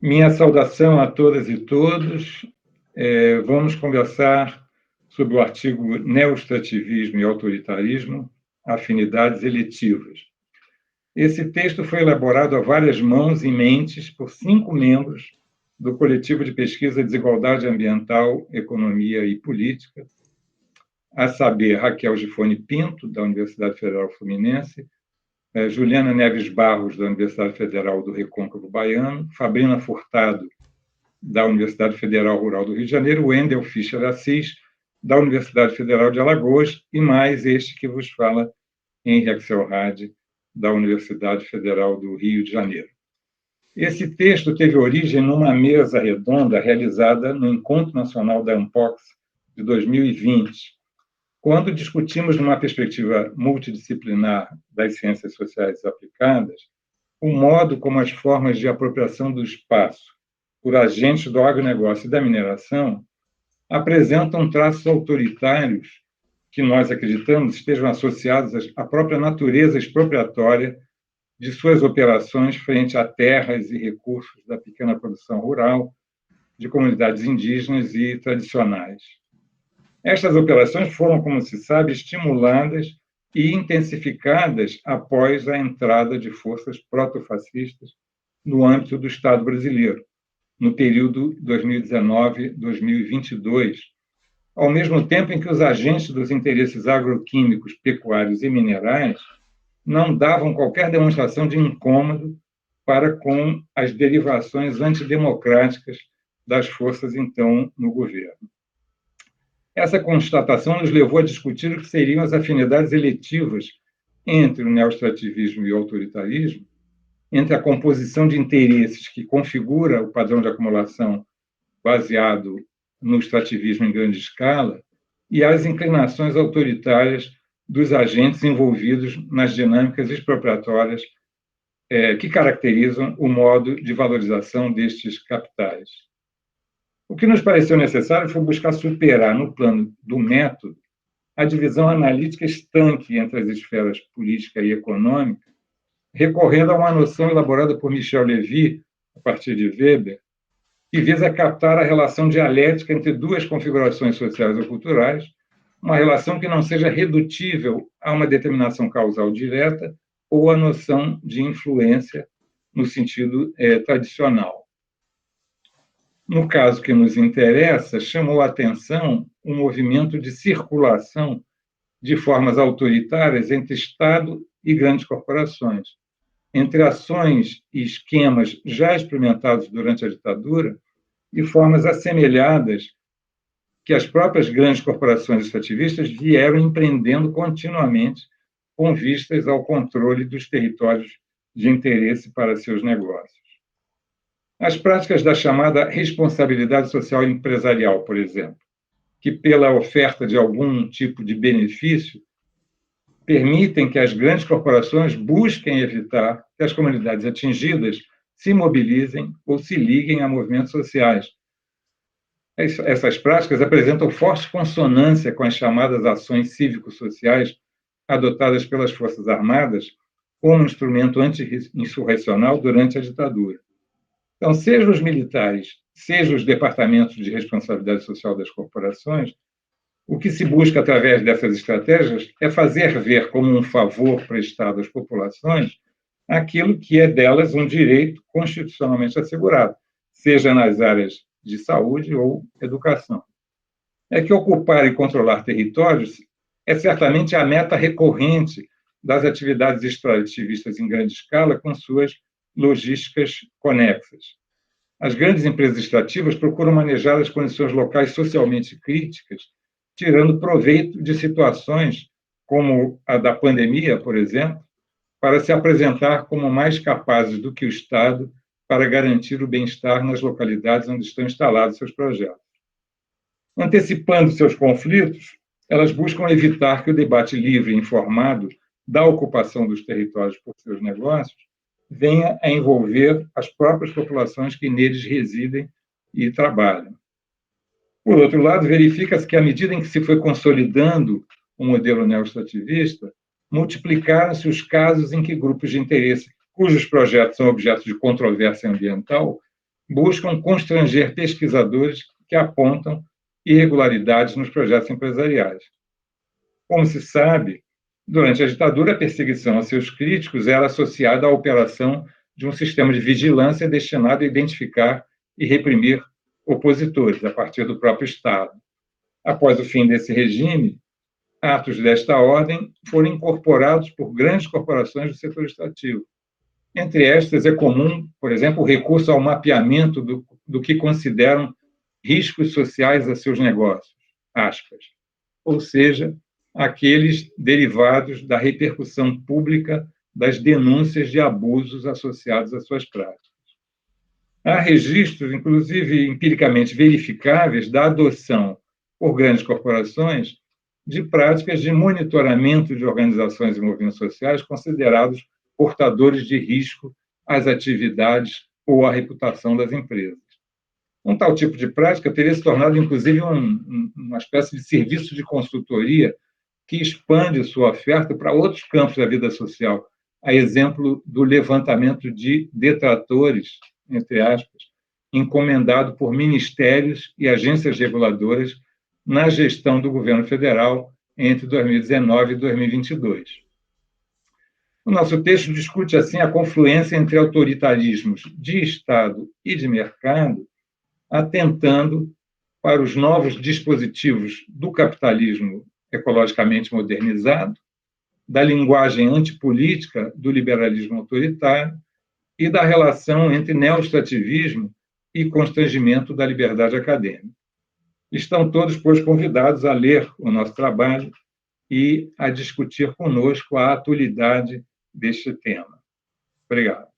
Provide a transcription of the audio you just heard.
Minha saudação a todas e todos. Vamos conversar sobre o artigo Neoextrativismo e Autoritarismo, Afinidades Eletivas. Esse texto foi elaborado a várias mãos e mentes por 5 membros do coletivo de pesquisa Desigualdade Ambiental, Economia e Política, a saber, Raquel Gifone Pinto, da Universidade Federal Fluminense, Juliana Neves Barros, da Universidade Federal do Recôncavo Baiano, Fabrina Furtado, da Universidade Federal Rural do Rio de Janeiro, Wendel Fischer Assis, da Universidade Federal de Alagoas, e mais este que vos fala, Henri Axelrad, da Universidade Federal do Rio de Janeiro. Esse texto teve origem numa mesa redonda realizada no Encontro Nacional da Ampox de 2020, quando discutimos, numa perspectiva multidisciplinar das ciências sociais aplicadas, o modo como as formas de apropriação do espaço por agentes do agronegócio e da mineração apresentam traços autoritários que nós acreditamos estejam associados à própria natureza expropriatória de suas operações frente a terras e recursos da pequena produção rural, de comunidades indígenas e tradicionais. Estas operações foram, como se sabe, estimuladas e intensificadas após a entrada de forças protofascistas no âmbito do Estado brasileiro, no período 2019-2022, ao mesmo tempo em que os agentes dos interesses agroquímicos, pecuários e minerais não davam qualquer demonstração de incômodo para com as derivações antidemocráticas das forças, então, no governo. Essa constatação nos levou a discutir o que seriam as afinidades eletivas entre o neoextrativismo e o autoritarismo, entre a composição de interesses que configura o padrão de acumulação baseado no extrativismo em grande escala e as inclinações autoritárias dos agentes envolvidos nas dinâmicas expropriatórias que caracterizam o modo de valorização destes capitais. O que nos pareceu necessário foi buscar superar, no plano do método, a divisão analítica estanque entre as esferas política e econômica, recorrendo a uma noção elaborada por Michel Levy, a partir de Weber, que visa captar a relação dialética entre duas configurações sociais ou culturais, uma relação que não seja redutível a uma determinação causal direta ou a noção de influência no sentido tradicional. No caso que nos interessa, chamou a atenção um movimento de circulação de formas autoritárias entre Estado e grandes corporações, entre ações e esquemas já experimentados durante a ditadura e formas assemelhadas que as próprias grandes corporações extrativistas vieram empreendendo continuamente com vistas ao controle dos territórios de interesse para seus negócios. As práticas da chamada responsabilidade social empresarial, por exemplo, que pela oferta de algum tipo de benefício permitem que as grandes corporações busquem evitar que as comunidades atingidas se mobilizem ou se liguem a movimentos sociais. Essas práticas apresentam forte consonância com as chamadas ações cívico-sociais adotadas pelas Forças Armadas como instrumento anti-insurrecional durante a ditadura. Então, seja os militares, seja os departamentos de responsabilidade social das corporações, o que se busca através dessas estratégias é fazer ver como um favor prestado às populações aquilo que é delas um direito constitucionalmente assegurado, seja nas áreas de saúde ou educação. É que ocupar e controlar territórios é certamente a meta recorrente das atividades extrativistas em grande escala, com suas logísticas conexas. As grandes empresas extrativas procuram manejar as condições locais socialmente críticas, tirando proveito de situações como a da pandemia, por exemplo, para se apresentar como mais capazes do que o Estado para garantir o bem-estar nas localidades onde estão instalados seus projetos. Antecipando seus conflitos, elas buscam evitar que o debate livre e informado da ocupação dos territórios por seus negócios venha a envolver as próprias populações que neles residem e trabalham. Por outro lado, verifica-se que, à medida em que se foi consolidando o modelo neoextrativista, multiplicaram-se os casos em que grupos de interesse, cujos projetos são objeto de controvérsia ambiental, buscam constranger pesquisadores que apontam irregularidades nos projetos empresariais. Como se sabe, durante a ditadura, a perseguição a seus críticos era associada à operação de um sistema de vigilância destinado a identificar e reprimir opositores, a partir do próprio Estado. Após o fim desse regime, atos desta ordem foram incorporados por grandes corporações do setor extrativo. Entre estas, é comum, por exemplo, o recurso ao mapeamento do que consideram riscos sociais a seus negócios, aspas, ou seja, aqueles derivados da repercussão pública das denúncias de abusos associados às suas práticas. Há registros, inclusive empiricamente verificáveis, da adoção por grandes corporações de práticas de monitoramento de organizações e movimentos sociais considerados portadores de risco às atividades ou à reputação das empresas. Um tal tipo de prática teria se tornado, inclusive, uma espécie de serviço de consultoria que expande sua oferta para outros campos da vida social, a exemplo do levantamento de detratores, entre aspas, encomendado por ministérios e agências reguladoras na gestão do governo federal entre 2019 e 2022. O nosso texto discute, assim, a confluência entre autoritarismos de Estado e de mercado, atentando para os novos dispositivos do capitalismo ecologicamente modernizado, da linguagem antipolítica do liberalismo autoritário e da relação entre neoestativismo e constrangimento da liberdade acadêmica. Estão todos, pois, convidados a ler o nosso trabalho e a discutir conosco a atualidade deste tema. Obrigado.